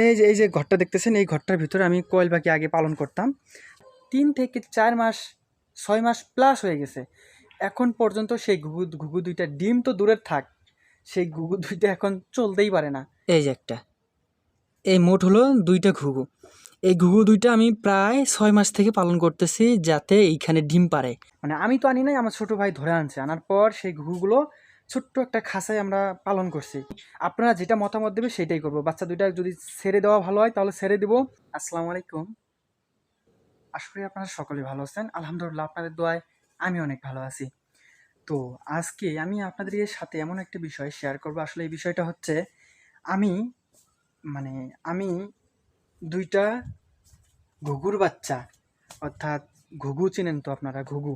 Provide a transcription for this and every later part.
এই যে ঘরটা দেখতেছেন, এই ঘরটার ভিতরে আমি কোয়েল পাখি আগে পালন করতাম। ৩ থেকে ৪ মাস, ৬ মাস প্লাস হয়ে গেছে। এখন পর্যন্ত সেই ঘুঘু ২টা ডিম তো দূরের থাক, সেই ঘুঘু ২টা এখন চলতেই পারে না। এই যে একটা, এই মোট হলো ২টা ঘুঘু। এই ঘুঘু ২টা আমি প্রায় ৬ মাস থেকে পালন করতেছি যাতে এইখানে ডিম পারে। মানে আমি তো আনি নাই, আমার ছোট ভাই ধরে আনছে। আনার পর সেই ঘুঘুগুলো ছোট্ট একটা খাঁচায় আমরা পালন করছি। আপনারা যেটা মতামত দেবে সেটাই করব। বাচ্চা ২টা যদি ছেড়ে দেওয়া ভালো হয় তাহলে ছেড়ে দিব। আসসালামু আলাইকুম। আশা করি আপনারা সকলেই ভালো আছেন। আলহামদুলিল্লাহ, আপনাদের দোয়ায় আমি অনেক ভালো আছি। তো আজকে আমি আপনাদের সাথে এমন একটা বিষয় শেয়ার করব। আসলে এই বিষয়টা হচ্ছে আমি মানে আমি ২টা ঘুঘুর বাচ্চা, অর্থাৎ ঘুঘু চিনেন তো আপনারা, ঘুঘু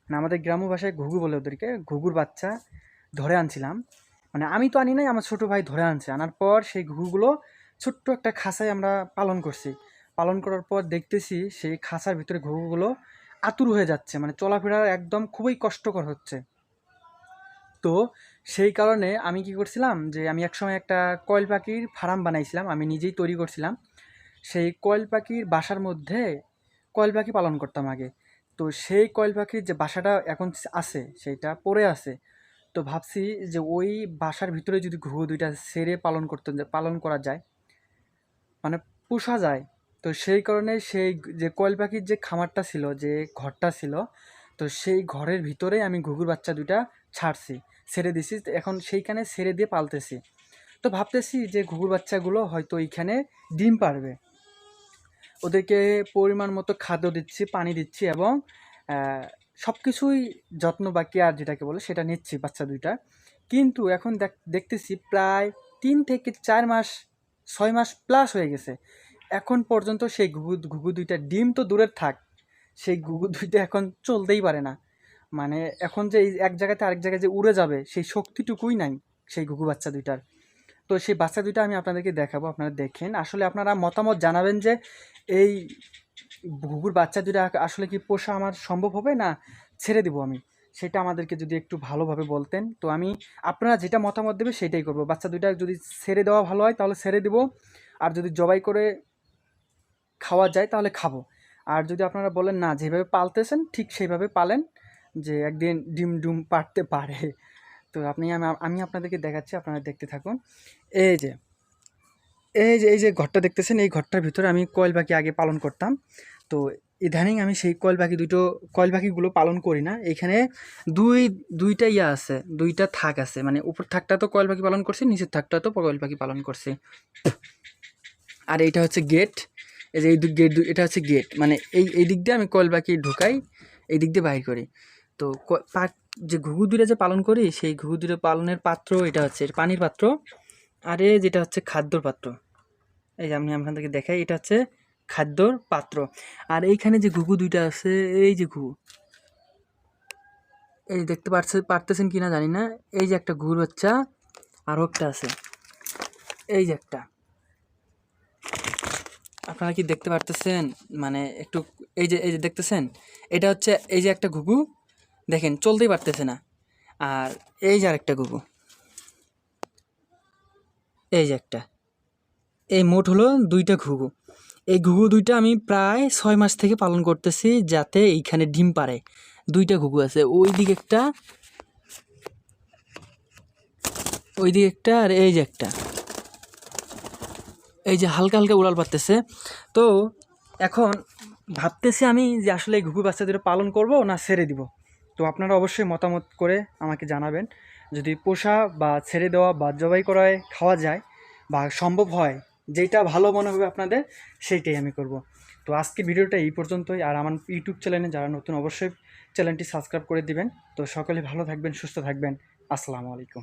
মানে আমাদের গ্রাম্য ভাষায় ঘুঘু বলে ওদেরকে, ঘুঘুর বাচ্চা ধরে আনছিলাম। মানে আমি তো আনি নাই, আমার ছোট ভাই ধরে আনছে। আনার পর সেই ঘুঘুগুলো ছোট্ট একটা খাঁচায় আমরা পালন করছি। পালন করার পর দেখতেছি সেই খাঁচার ভিতরে ঘুঘুগুলো আতুর হয়ে যাচ্ছে, মানে চলাফেরা একদম খুবই কষ্টকর হচ্ছে। তো সেই কারণে আমি কি করছিলাম, যে আমি একসময় একটা কয়েল পাখির ফার্ম বানাইছিলাম, আমি নিজেই তৈরি করছিলাম। সেই কয়েল পাখির বাসার মধ্যে কয়েল পাখি পালন করতাম আগে। তো সেই কয়েল পাখির যে বাসাটা এখন আছে সেইটা পড়ে আছে। তো ভাবছি যে ওই বাসার ভিতরে যদি ঘুঘু ২টা ছেড়ে পালন করা যায়, মানে পোষা যায়। তো সেই কারণে সেই যে কয়েল পাখির যে খামারটা ছিল, যে ঘরটা ছিল, তো সেই ঘরের ভিতরেই আমি ঘুঘুর বাচ্চা ২টা ছাড়ছি, ছেড়ে দিছি। তো এখন সেইখানে ছেড়ে দিয়ে পালতেছি। তো ভাবতেছি যে ঘুঘুর বাচ্চাগুলো হয়তো এইখানে ডিম পারবে। ওদেরকে পরিমাণ মতো খাদ্য দিচ্ছি, পানি দিচ্ছি এবং সব কিছুই যত্ন বা কেয়ার যেটাকে বলে সেটা নিচ্ছি বাচ্চা ২টার। কিন্তু এখন দেখতেছি প্রায় ৩ থেকে ৪ মাস, ৬ মাস প্লাস হয়ে গেছে। এখন পর্যন্ত সেই ঘুঘু ২টা ডিম তো দূরের থাক, সেই ঘুঘু ২টা এখন চলতেই পারে না। মানে এখন যে এই এক জায়গাতে আরেক জায়গায় যে উড়ে যাবে সেই শক্তিটুকুই নাই সেই ঘুঘু বাচ্চা ২টার। তো সেই বাচ্চা ২টা আমি আপনাদেরকে দেখাবো, আপনারা দেখেন। আসলে আপনারা মতামত জানাবেন যে এই ঘুঘুর বাচ্চা ২টা আসলে কি পোষা আমার সম্ভব হবে, না ছেড়ে দিব আমি? সেটা আমাদেরকে যদি একটু ভালোভাবে বলতেন, তো আমি আপনারা যেটা মতামত দেবে সেটাই করব। বাচ্চা ২টা যদি ছেড়ে দেওয়া ভালো হয় তাহলে ছেড়ে দিব, আর যদি জবাই করে খাওয়া যায় তাহলে খাবো। আর যদি আপনারা বলেন না, যেভাবে পালতেছেন ঠিক সেইভাবে পালেন, যে একদিন ডিম পাড়তে পারে। তো আমি আপনাদেরকে দেখাচ্ছি, আপনারা দেখতে থাকুন। এই যে এই যে ঘরটা দেখতেছেন, এই ঘরটার ভিতরে আমি কয়েল পাখি আগে পালন করতাম। তো ইদানিং আমি সেই কয়েল পাখিগুলো পালন করি না। এখানে দুইটা ইয়া আছে, ২টা থাক আছে। মানে উপর থাকটা তো কয়েল পাখি পালন করছি, নিচের থাকটা তো কয়েল পাখি পালন করছি। আর এইটা হচ্ছে গেট। এই যে এই গেট, এটা হচ্ছে গেট। মানে এই দিক দিয়ে আমি কয়েল পাখি ঢুকাই, এই দিক দিয়ে বাইর করি। তো যে ঘুঘু ২টা যে পালন করি, সেই ঘুঘু ২টা পালনের পাত্র এটা হচ্ছে পানির পাত্র, আর যেটা হচ্ছে খাদ্যর পাত্র। এই যে আমি আপনাদেরকে দেখাই, এটা হচ্ছে খাদ্যর পাত্র। আর এইখানে যে ঘুঘু ২টা আছে, এই যে ঘুঘু, এই দেখতে পারতেছেন কিনা জানি না। এই যে একটা ঘুঘুর বাচ্চা, আরও একটা আছে, এই যে একটা, আপনারা কি দেখতে পারতেছেন? মানে একটু এই যে দেখতেছেন, এটা হচ্ছে এই যে একটা ঘুঘু, দেখেন চলতেই পারতেছে না। আর এই যে আরেকটা ঘুঘু, এই যে একটা, এই মোট হলো ২টা ঘুঘু। এই ঘুঘু ২টা আমি প্রায় ৬ মাস থেকে পালন করতেছি যাতে এইখানে ডিম পারে। ২টা ঘুঘু আছে, ওই দিকে একটা, আর এই যে একটা, এই যে হালকা হালকা উড়াল পারতেছে। তো এখন ভাবতেছি আমি যে আসলে এই ঘুঘু বাচ্চাদের পালন করব না ছেড়ে দিব। তো আপনারা অবশ্যই মতামত করে আমাকে জানাবেন। যদি পোষা বা ছেড়ে দেওয়া বা জবাই করায় খাওয়া যায় বা সম্ভব হয়, যেটা ভালো মনে হবে আপনাদের, সেইটাই আমি করব। তো আজকে ভিডিওটা এই পর্যন্তই। আর আমার ইউটিউব চ্যানেলে যারা নতুন, অবশ্যই চ্যানেলটি সাবস্ক্রাইব করে দিবেন। তো সকলে ভালো থাকবেন, সুস্থ থাকবেন। আসসালামু আলাইকুম।